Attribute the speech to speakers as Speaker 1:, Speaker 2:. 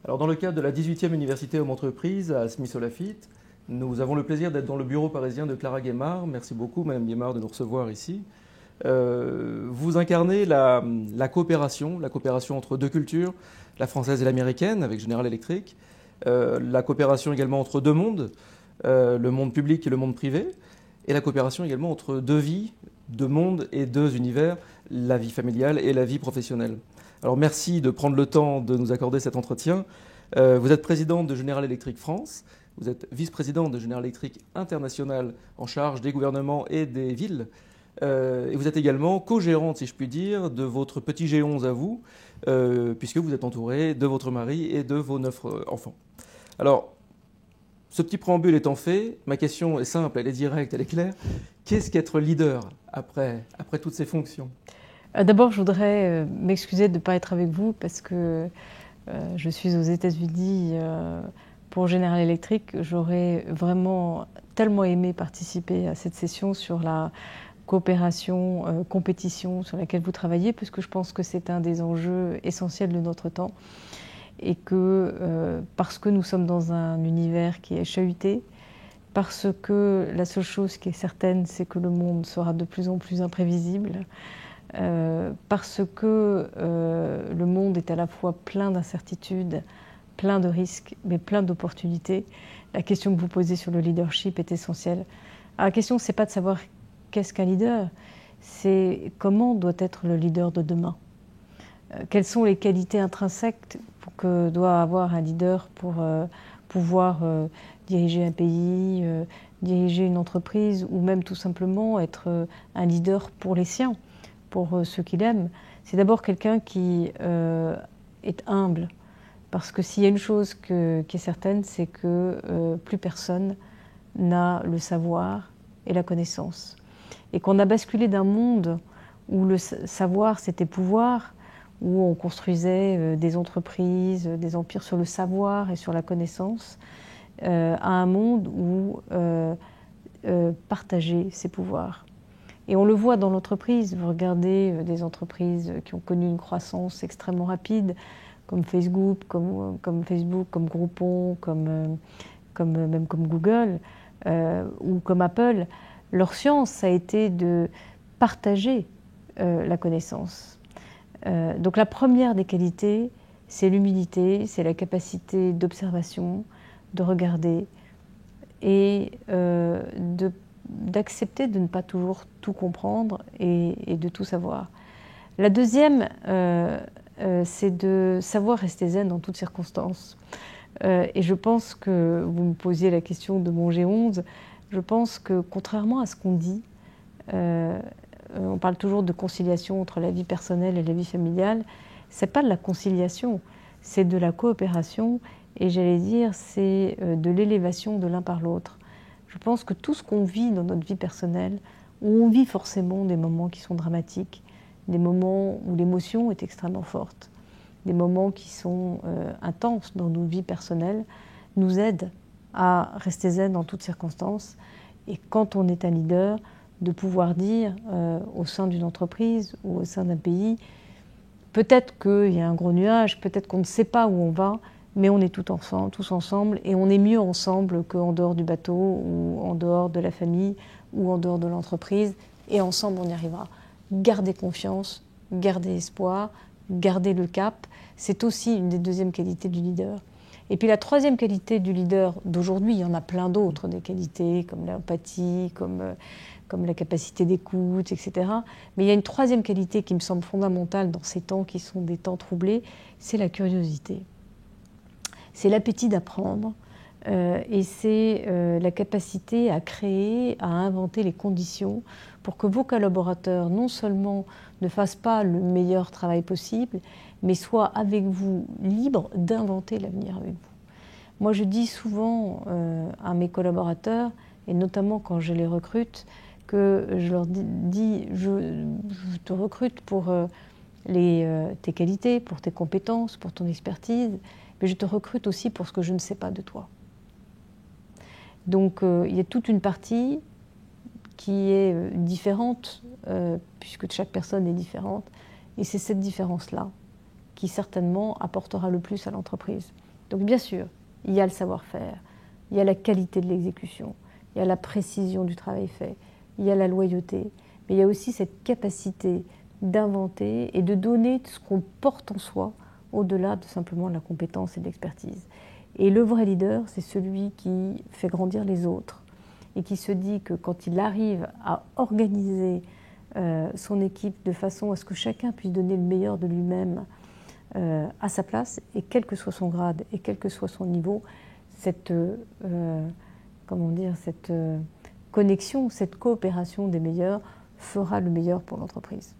Speaker 1: Alors, dans le cadre de la 18e Université Homme Entreprise à Smith-Olafite, nous avons le plaisir d'être dans le bureau parisien de Clara Guémard. Merci beaucoup, Madame Guémard, de nous recevoir ici. Vous incarnez la coopération entre deux cultures, la française et l'américaine, avec General Electric, la coopération également entre deux mondes, le monde public et le monde privé, et la coopération également entre deux vies, deux mondes et deux univers, la vie familiale et la vie professionnelle. Alors merci de prendre le temps de nous accorder cet entretien. Vous êtes présidente de General Electric France, vous êtes vice-présidente de General Electric International en charge des gouvernements et des villes. Et vous êtes également co-gérante, si je puis dire, de votre petit G11 à vous, puisque vous êtes entourée de votre mari et de vos 9 enfants. Alors, ce petit préambule étant fait, ma question est simple, elle est directe, elle est claire. Qu'est-ce qu'être leader après toutes ces fonctions ?
Speaker 2: D'abord, je voudrais m'excuser de ne pas être avec vous parce que je suis aux États-Unis pour General Electric. J'aurais vraiment tellement aimé participer à cette session sur la coopération, compétition sur laquelle vous travaillez, parce que je pense que c'est un des enjeux essentiels de notre temps et que parce que nous sommes dans un univers qui est chahuté, parce que la seule chose qui est certaine, c'est que le monde sera de plus en plus imprévisible, parce que le monde est à la fois plein d'incertitudes, plein de risques, mais plein d'opportunités. La question que vous posez sur le leadership est essentielle. Alors, la question, ce n'est pas de savoir qu'est-ce qu'un leader, c'est comment doit être le leader de demain. Quelles sont les qualités intrinsèques que doit avoir un leader pour pouvoir diriger un pays, diriger une entreprise, ou même tout simplement être un leader pour les siens, pour ceux qu'il aime. C'est d'abord quelqu'un qui est humble, parce que s'il y a une chose qui est certaine, c'est que plus personne n'a le savoir et la connaissance. Et qu'on a basculé d'un monde où le savoir c'était pouvoir, où on construisait des entreprises, des empires sur le savoir et sur la connaissance, à un monde où partager ses pouvoirs. Et on le voit dans l'entreprise. Vous regardez des entreprises qui ont connu une croissance extrêmement rapide, comme Facebook, comme Groupon, même comme Google ou comme Apple. Leur science, ça a été de partager la connaissance. Donc la première des qualités, c'est l'humilité, c'est la capacité d'observation, de regarder et d'accepter de ne pas toujours tout comprendre et de tout savoir. La deuxième, c'est de savoir rester zen dans toutes circonstances. Et je pense que vous me posiez la question de mon G11. Je pense que contrairement à ce qu'on dit, on parle toujours de conciliation entre la vie personnelle et la vie familiale. C'est pas de la conciliation, c'est de la coopération et j'allais dire c'est de l'élévation de l'un par l'autre. Je pense que tout ce qu'on vit dans notre vie personnelle, où on vit forcément des moments qui sont dramatiques, des moments où l'émotion est extrêmement forte, des moments qui sont intenses dans nos vies personnelles, nous aident à rester zen dans toutes circonstances. Et quand on est un leader, de pouvoir dire au sein d'une entreprise ou au sein d'un pays, peut-être qu'il y a un gros nuage, peut-être qu'on ne sait pas où on va, mais on est tous ensemble et on est mieux ensemble qu'en dehors du bateau ou en dehors de la famille ou en dehors de l'entreprise. Et ensemble, on y arrivera. Garder confiance, garder espoir, garder le cap, c'est aussi une des deuxièmes qualités du leader. Et puis la troisième qualité du leader d'aujourd'hui, il y en a plein d'autres, des qualités comme l'empathie, comme la capacité d'écoute, etc. Mais il y a une troisième qualité qui me semble fondamentale dans ces temps qui sont des temps troublés, c'est la curiosité. C'est l'appétit d'apprendre et c'est la capacité à créer, à inventer les conditions pour que vos collaborateurs non seulement ne fassent pas le meilleur travail possible, mais soient avec vous libres d'inventer l'avenir avec vous. Moi, je dis souvent à mes collaborateurs, et notamment quand je les recrute, que je leur dis je te recrute pour tes qualités, pour tes compétences, pour ton expertise, mais je te recrute aussi pour ce que je ne sais pas de toi. Donc il y a toute une partie qui est différente, puisque chaque personne est différente, et c'est cette différence-là qui certainement apportera le plus à l'entreprise. Donc bien sûr, il y a le savoir-faire, il y a la qualité de l'exécution, il y a la précision du travail fait, il y a la loyauté, mais il y a aussi cette capacité d'inventer et de donner ce qu'on porte en soi au-delà de simplement la compétence et de l'expertise. Et le vrai leader, c'est celui qui fait grandir les autres et qui se dit que quand il arrive à organiser son équipe de façon à ce que chacun puisse donner le meilleur de lui-même à sa place, et quel que soit son grade et quel que soit son niveau, cette, comment dire, cette connexion, cette coopération des meilleurs fera le meilleur pour l'entreprise.